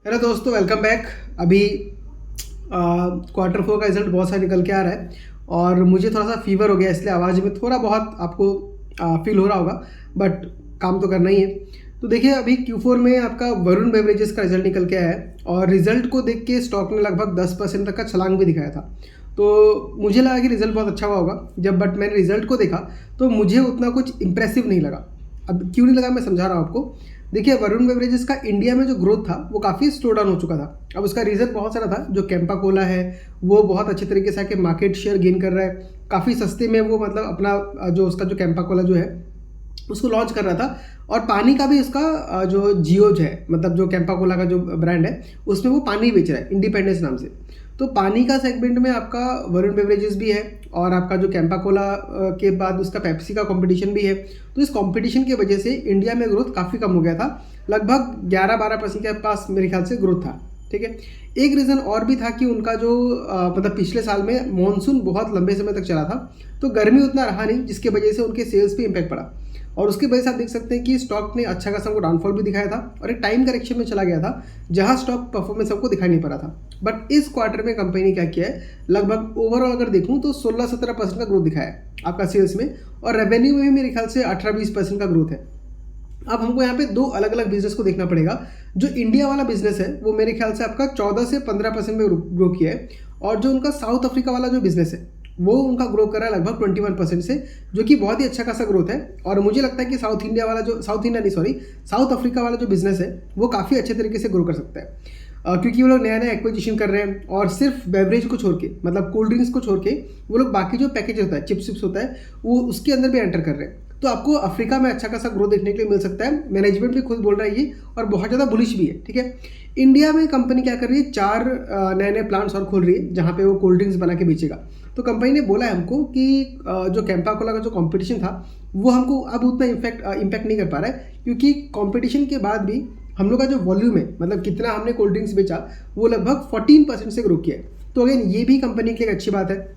Hello दोस्तों, welcome back. अभी quarter 4 का रिजल्ट बहुत सारा निकल के आ रहा है और मुझे थोड़ा सा फीवर हो गया, इसलिए आवाज़ में थोड़ा बहुत आपको फील हो रहा होगा, बट काम तो करना ही है। तो देखिए, अभी Q4 में आपका वरुण बेवरेजेस का रिजल्ट निकल के आया है और रिजल्ट को देख के स्टॉक ने लगभग 10% तक का छलांग भी दिखाया था। तो मुझे लगा कि रिजल्ट बहुत अच्छा हुआ होगा बट मैंने रिजल्ट को देखा तो मुझे उतना कुछ इंप्रेसिव नहीं लगा। अब क्यों नहीं लगा, मैं समझा रहा हूँ आपको। देखिए, वरुण बेवरेजेस का इंडिया में जो ग्रोथ था वो काफ़ी स्लो डाउन हो चुका था। अब उसका रीज़न बहुत सारा था। जो कैंपा कोला है वो बहुत अच्छे तरीके से आके मार्केट शेयर गेन कर रहा है, काफ़ी सस्ते में वो मतलब अपना जो उसका जो कैंपा कोला जो है उसको लॉन्च कर रहा था। और पानी का भी उसका जो जियोज है, मतलब जो कैंपा कोला का जो ब्रांड है उसमें वो पानी बेच रहा है इंडिपेंडेंस नाम से। तो पानी का सेगमेंट में आपका वरुण बेवरेजेस भी है और आपका जो कैंपा कोला के बाद उसका पेप्सी का कंपटीशन भी है। तो इस कंपटीशन की वजह से इंडिया में ग्रोथ काफ़ी कम हो गया था, लगभग 11-12% के पास मेरे ख्याल से ग्रोथ था। ठीक है। एक रीज़न और भी था कि उनका जो मतलब पिछले साल में मॉनसून बहुत लंबे समय तक चला था, तो गर्मी उतना रहा नहीं, जिसकी वजह से उनके सेल्स पे इम्पैक्ट पड़ा। और उसकी वजह से आप देख सकते हैं कि स्टॉक ने अच्छा खासा वो डाउनफॉल भी दिखाया था और एक टाइम करेक्शन में चला गया था जहां स्टॉक परफॉर्मेंस आपको दिखाई नहीं पा रहा था। बट इस क्वार्टर में कंपनी ने क्या किया है, लगभग ओवरऑल अगर देखूं तो 16-17% का ग्रोथ दिखाया है आपका सेल्स में, और रेवेन्यू में भी मेरे ख्याल से 18-20% का ग्रोथ है। अब हमको यहाँ पे दो अलग अलग बिजनेस को देखना पड़ेगा। जो इंडिया वाला बिजनेस है वो मेरे ख्याल से आपका 14 से 15% में ग्रो किया है, और जो उनका साउथ अफ्रीका वाला जो बिजनेस है वो उनका ग्रो कर रहा है लगभग 21% से, जो कि बहुत ही अच्छा खासा ग्रोथ है। और मुझे लगता है कि साउथ अफ्रीका वाला जो बिजनेस है वो काफ़ी अच्छे तरीके से ग्रो कर सकता है, क्योंकि वो लोग नया नया एक्विजिशन कर रहे हैं और सिर्फ बेवरेज को छोड़ के, मतलब कोल्ड ड्रिंक्स को छोड़ के, वो लोग बाकी जो पैकेज होता है, चिप्स होता है, वो उसके अंदर भी एंटर कर रहे हैं। तो आपको अफ्रीका में अच्छा खासा ग्रोथ देखने के लिए मिल सकता है। मैनेजमेंट भी खुद बोल रहा है ये, और बहुत ज़्यादा बुलिश भी है। ठीक है। इंडिया में कंपनी क्या कर रही है, 4 नए नए प्लांट्स और खोल रही है जहाँ पे वो कोल्ड ड्रिंक्स बना के बेचेगा। तो कंपनी ने बोला है हमको कि जो कैंपा कोला का जो कंपटीशन था वो हमको अब उतना इम्पैक्ट नहीं कर पा रहा है, क्योंकि कंपटीशन के बाद भी हम लोग का जो वॉल्यूम है, मतलब कितना हमने कोल्ड ड्रिंक्स बेचा, वो लगभग 14% से ग्रो किया है। तो अगेन ये भी कंपनी के लिए एक अच्छी बात है।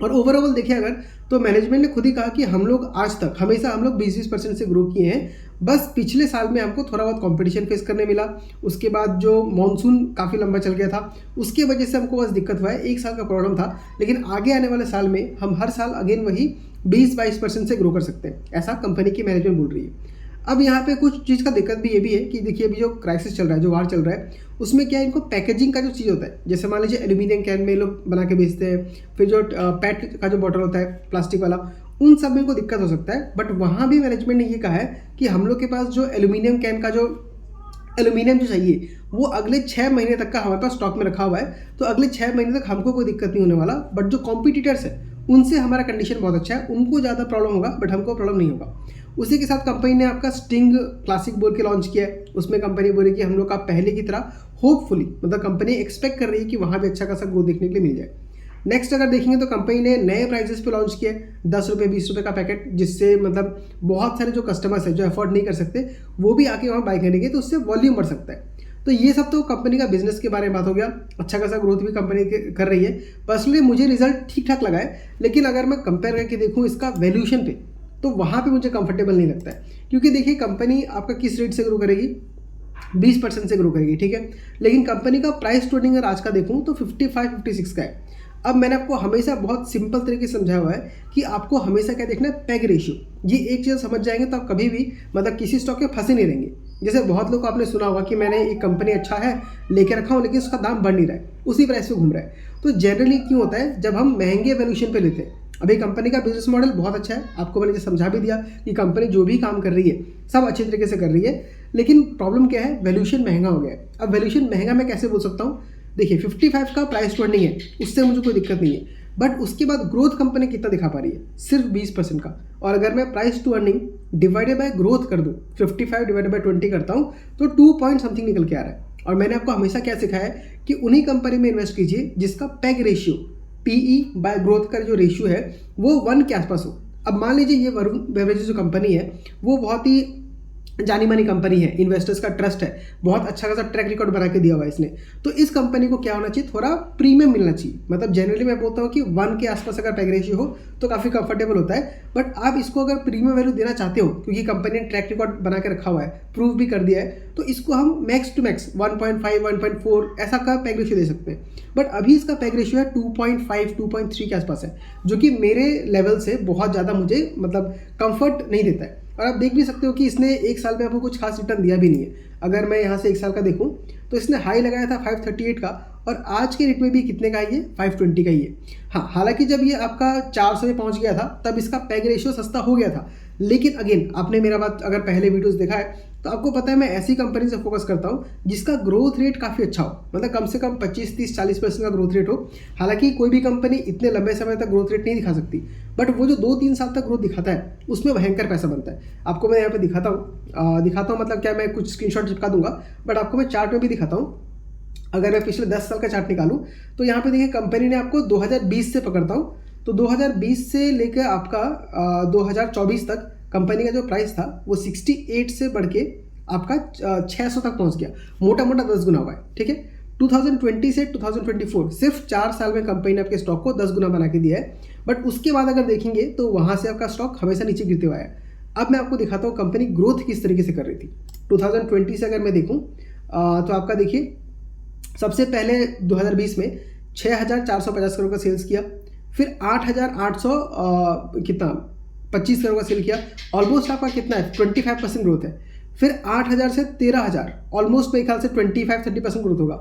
और ओवरऑल देखिए अगर, तो मैनेजमेंट ने खुद ही कहा कि हम लोग आज तक हमेशा 20-20% से ग्रो किए हैं, बस पिछले साल में हमको थोड़ा बहुत कंपटीशन फेस करने मिला। उसके बाद जो मॉनसून काफ़ी लंबा चल गया था, उसके वजह से हमको बस दिक्कत हुआ है, एक साल का प्रॉब्लम था। लेकिन आगे आने वाले साल में हम हर साल अगेन वही 20-22% से ग्रो कर सकते हैं, ऐसा कंपनी की मैनेजमेंट बोल रही है। अब यहाँ पे कुछ चीज़ का दिक्कत भी ये भी है कि देखिए, अभी जो क्राइसिस चल रहा है, जो वार चल रहा है, उसमें क्या है, इनको पैकेजिंग का जो चीज़ होता है, जैसे मान लीजिए एल्यूमिनियम कैन में लोग बना के बेचते हैं, फिर जो पेट का जो बॉटल होता है प्लास्टिक वाला, उन सब में इनको दिक्कत हो सकता है। बट वहाँ भी मैनेजमेंट ने ये कहा है कि हम लोग के पास जो एल्यूमिनियम कैन का जो एल्यूमिनियम जो चाहिए वो अगले 6 महीने तक का हमारे पास स्टॉक में रखा हुआ है। तो अगले 6 महीने तक हमको कोई दिक्कत नहीं होने वाला। बट जो कॉम्पिटिटर्स है उनसे हमारा कंडीशन बहुत अच्छा है, उनको ज़्यादा प्रॉब्लम होगा, बट हमको प्रॉब्लम नहीं होगा। उसी के साथ कंपनी ने आपका स्टिंग क्लासिक बोल के लॉन्च किया है। उसमें कंपनी बोली कि हम लोग का पहले की तरह होपफुली, मतलब कंपनी एक्सपेक्ट कर रही है कि वहाँ भी अच्छा खासा ग्रोथ देखने के लिए मिल जाए। नेक्स्ट अगर देखेंगे तो कंपनी ने नए प्राइसेस पे लॉन्च किया है, 10 रुपये 20 रुपये का पैकेट, जिससे मतलब बहुत सारे जो कस्टमर्स हैं जो अफोर्ड नहीं कर सकते वो भी आके वहाँ बाय करेंगे, तो उससे वॉल्यूम बढ़ सकता है। तो ये सब तो कंपनी का बिजनेस के बारे में बात हो गया। अच्छा खासा ग्रोथ भी कंपनी कर रही है। पर्सनली मुझे रिजल्ट ठीक ठाक लगा है, लेकिन अगर मैं कंपेयर करके देखूँ इसका वैल्यूशन पे, तो वहाँ पे मुझे कंफर्टेबल नहीं लगता है। क्योंकि देखिए, कंपनी आपका किस रेट से ग्रो करेगी, 20% से ग्रो करेगी। ठीक है। लेकिन कंपनी का प्राइस टू अर्निंग अगर आज का देखूँ तो 55-56 का है। अब मैंने आपको हमेशा बहुत सिंपल तरीके से समझाया हुआ है कि आपको हमेशा क्या देखना है, पैग रेशियो। ये एक चीज़ समझ जाएंगे तो आप कभी भी मतलब किसी स्टॉक में फंसे नहीं रहेंगे। जैसे बहुत लोग को आपने सुना होगा कि मैंने एक कंपनी अच्छा है लेके रखा हूँ, लेकिन उसका दाम बढ़ नहीं रहा है, उसी प्राइस पे घूम रहा है। तो जनरली क्यों होता है, जब हम महंगे वैल्यूशन पे लेते हैं। अभी कंपनी का बिजनेस मॉडल बहुत अच्छा है, आपको मैंने समझा भी दिया कि कंपनी जो भी काम कर रही है सब अच्छे तरीके से कर रही है, लेकिन प्रॉब्लम क्या है, वैल्यूशन महंगा हो गया है। अब वैल्यूशन महंगा मैं कैसे बोल सकता हूँ, देखिए 55 का प्राइस टू अर्निंग है, उससे मुझे कोई दिक्कत नहीं है। बट उसके बाद ग्रोथ कंपनी कितना दिखा पा रही है, सिर्फ 20% का। और अगर मैं price to earning divided by growth कर दूँ, 55 डिवाइडेड बाय 20 करता हूँ, तो 2 पॉइंट समथिंग निकल के आ रहा है। और मैंने आपको हमेशा क्या सिखाया है कि उन्हीं कंपनी में इन्वेस्ट कीजिए जिसका PEG ratio, PE by growth का जो रेशियो है वो 1 के आसपास हो। अब मान लीजिए ये वरुण बेवरेजेस जो कंपनी है वो बहुत ही जानी मानी कंपनी है, इन्वेस्टर्स का ट्रस्ट है, बहुत अच्छा खासा ट्रैक रिकॉर्ड बना के दिया हुआ है इसने। तो इस कंपनी को क्या होना चाहिए, थोड़ा प्रीमियम मिलना चाहिए। मतलब जनरली मैं बोलता हूँ कि 1 के आसपास अगर पैग रेशियो हो तो काफ़ी कंफर्टेबल होता है। बट आप इसको अगर प्रीमियम वैल्यू देना चाहते हो, क्योंकि कंपनी ने ट्रैक रिकॉर्ड बना के रखा हुआ है, प्रूव भी कर दिया है, तो इसको हम मैक्स टू मैक्स 1.5 1.4 ऐसा का पैग रेशियो दे सकते हैं। बट अभी इसका पैग रेशियो है 2.5 2.3 के आसपास है, जो कि मेरे लेवल से बहुत ज़्यादा मुझे मतलब कंफर्ट नहीं देता है। और आप देख भी सकते हो कि इसने एक साल में आपको कुछ खास रिटर्न दिया भी नहीं है। अगर मैं यहाँ से एक साल का देखूँ तो इसने हाई लगाया था 538 का, और आज के रेट में भी कितने का है ये, 520 का ही है। हाँ, हालांकि जब ये आपका 400 में पहुँच गया था तब इसका पैग रेशियो सस्ता हो गया था। लेकिन अगेन आपने मेरा बात अगर पहले वीडियोस देखा है तो आपको पता है मैं ऐसी कंपनी से फोकस करता हूँ जिसका ग्रोथ रेट काफ़ी अच्छा हो, मतलब कम से कम 25 30 40% का ग्रोथ रेट हो। हालांकि कोई भी कंपनी इतने लंबे समय तक ग्रोथ रेट नहीं दिखा सकती, बट वो जो 2-3 साल तक ग्रोथ दिखाता है उसमें भयंकर पैसा बनता है। आपको मैं यहाँ पे दिखाता हूँ मतलब क्या, मैं कुछ स्क्रीनशॉट चिपका दूंगा, बट आपको मैं चार्ट में भी दिखाता हूँ। अगर मैं पिछले 10 साल का चार्ट निकालूं तो यहाँ पे देखिए कंपनी ने आपको 2020 से पकड़ता हूँ तो 2020 से लेकर आपका 2024 तक कंपनी का जो प्राइस था वो 68 से बढ़ के आपका 600 तक पहुँच गया, मोटा मोटा 10 गुना हुआ है। ठीक है, 2020 से 2024 सिर्फ 4 साल में कंपनी ने आपके स्टॉक को 10 गुना बना के दिया है। बट उसके बाद अगर देखेंगे तो वहाँ से आपका स्टॉक हमेशा नीचे गिरते हुआ है। अब मैं आपको दिखाता हूँ कंपनी ग्रोथ किस तरीके से कर रही थी। 2020 से अगर मैं देखूँ तो आपका देखिए सबसे पहले 2020 में 6,450 करोड़ का सेल्स किया, फिर 8,800 कितना 25 करोड़ का सेल किया, ऑलमोस्ट आपका कितना है 25% ग्रोथ है। फिर 8,000 से 13,000 ऑलमोस्ट मेरे ख्याल से 25-30% ग्रोथ होगा।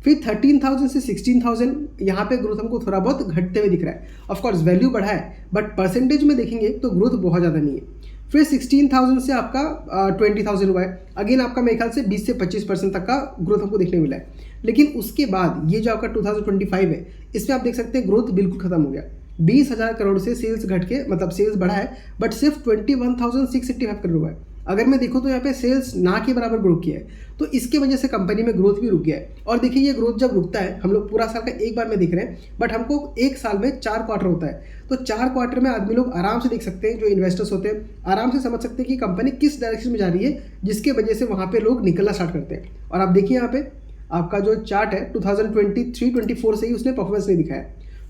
फिर 13,000 से 16,000 यहाँ पे ग्रोथ हमको थोड़ा बहुत घटते हुए दिख रहा है। ऑफकोर्स वैल्यू बढ़ा है बट परसेंटेज में देखेंगे तो ग्रोथ बहुत ज़्यादा नहीं है। फिर 16,000 से आपका 20,000 हुआ है। अगेन आपका मेरे ख्याल से 20 से 25% तक का ग्रोथ हमको देखने मिला है। लेकिन उसके बाद ये जो आपका 2025 है इसमें आप देख सकते हैं ग्रोथ बिल्कुल खत्म हो गया। 20,000 करोड़ से सेल्स घट के मतलब सेल्स बढ़ा है बट सिर्फ 21,685 करोड़ हुआ है। अगर मैं देखूँ तो यहाँ पे सेल्स ना के बराबर ग्रो किया है, तो इसकी वजह से कंपनी में ग्रोथ भी रुक गया है। और देखिए ये ग्रोथ जब रुकता है, हम लोग पूरा साल का एक बार में दिख रहे हैं बट हमको एक साल में 4 क्वार्टर होता है, तो 4 क्वार्टर में आदमी लोग आराम से देख सकते हैं, जो इन्वेस्टर्स होते हैं आराम से समझ सकते हैं कि कंपनी किस डायरेक्शन में जा रही है, जिसके वजह से वहाँ पे लोग निकलना स्टार्ट करते हैं। और आप देखिए यहाँ पे आपका जो चार्ट है 2023-24 से ही उसने परफॉर्मेंस नहीं दिखाया।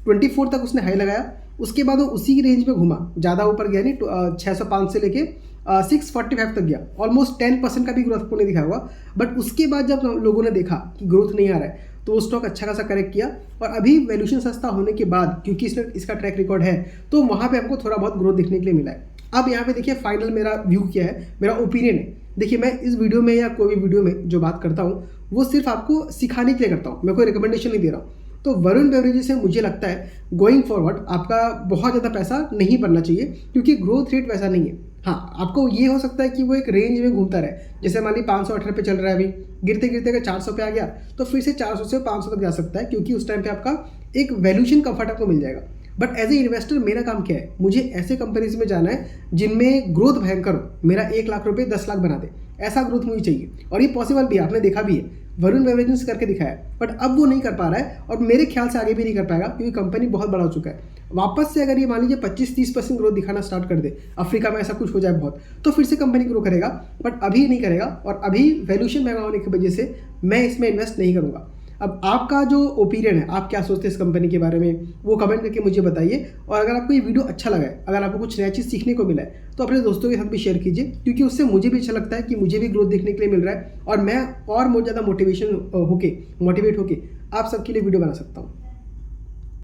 24 तक उसने हाई लगाया, उसके बाद वो उसी की रेंज में घूमा, ज़्यादा ऊपर गया नहीं, 605 से लेके 645 तक गया, ऑलमोस्ट 10% का भी ग्रोथ को नहीं दिखाया हुआ। बट उसके बाद जब लोगों ने देखा कि ग्रोथ नहीं आ रहा है तो वो स्टॉक अच्छा खासा करेक्ट किया, और अभी वैल्यूशन सस्ता होने के बाद क्योंकि इसका ट्रैक रिकॉर्ड है तो वहाँ पे हमको थोड़ा बहुत ग्रोथ देखने के लिए मिला है। अब यहाँ पे देखिए फाइनल मेरा व्यू क्या है, मेरा ओपिनियन है। देखिए मैं इस वीडियो में या कोई भी वीडियो में जो बात करता हूँ वो सिर्फ आपको सिखाने के लिए करता हूँ, मैं कोई रिकमेंडेशन नहीं दे रहा हूँ। तो वरुण बेवरेजेस से मुझे लगता है गोइंग फॉरवर्ड आपका बहुत ज़्यादा पैसा नहीं बनना चाहिए, क्योंकि ग्रोथ रेट वैसा नहीं है। हाँ, आपको ये हो सकता है कि वो एक रेंज में घूमता रहे, जैसे मान ली 518 पे चल रहा है अभी, गिरते गिरते अगर 400 पे आ गया तो फिर से 400 से 500 तक जा सकता है, क्योंकि उस टाइम पे आपका एक वैल्यूशन कंफर्ट आपको मिल जाएगा। बट एज ए इन्वेस्टर मेरा काम क्या है, मुझे ऐसे कंपनीज में जाना है जिनमें ग्रोथ भयंकर हो, मेरा 1 लाख रुपये 10 लाख बना दे, ऐसा ग्रोथ मुझे चाहिए। और ये पॉसिबल भी है, आपने देखा भी है, वरुण बेवरेजेस करके दिखाया, बट अब वो नहीं कर पा रहा है और मेरे ख्याल से आगे भी नहीं कर पाएगा, क्योंकि कंपनी बहुत बड़ा हो चुका है। वापस से अगर ये मान लीजिए 25-30% ग्रोथ दिखाना स्टार्ट कर दे, अफ्रीका में ऐसा कुछ हो जाए बहुत, तो फिर से कंपनी ग्रो करेगा, बट अभी नहीं करेगा। और अभी वैल्यूशन महंगा होने की वजह से मैं इसमें इन्वेस्ट नहीं करूँगा। अब आपका जो ओपिनियन है, आप क्या सोचते हैं इस कंपनी के बारे में, वो कमेंट करके मुझे बताइए। और अगर आपको ये वीडियो अच्छा लगा है, अगर आपको कुछ नया चीज़ सीखने को मिला है, तो अपने दोस्तों के साथ भी शेयर कीजिए, क्योंकि उससे मुझे भी अच्छा लगता है कि मुझे भी ग्रोथ देखने के लिए मिल रहा है और मैं और बहुत ज़्यादा मोटिवेट होके आप सबके लिए वीडियो बना सकता हूँ।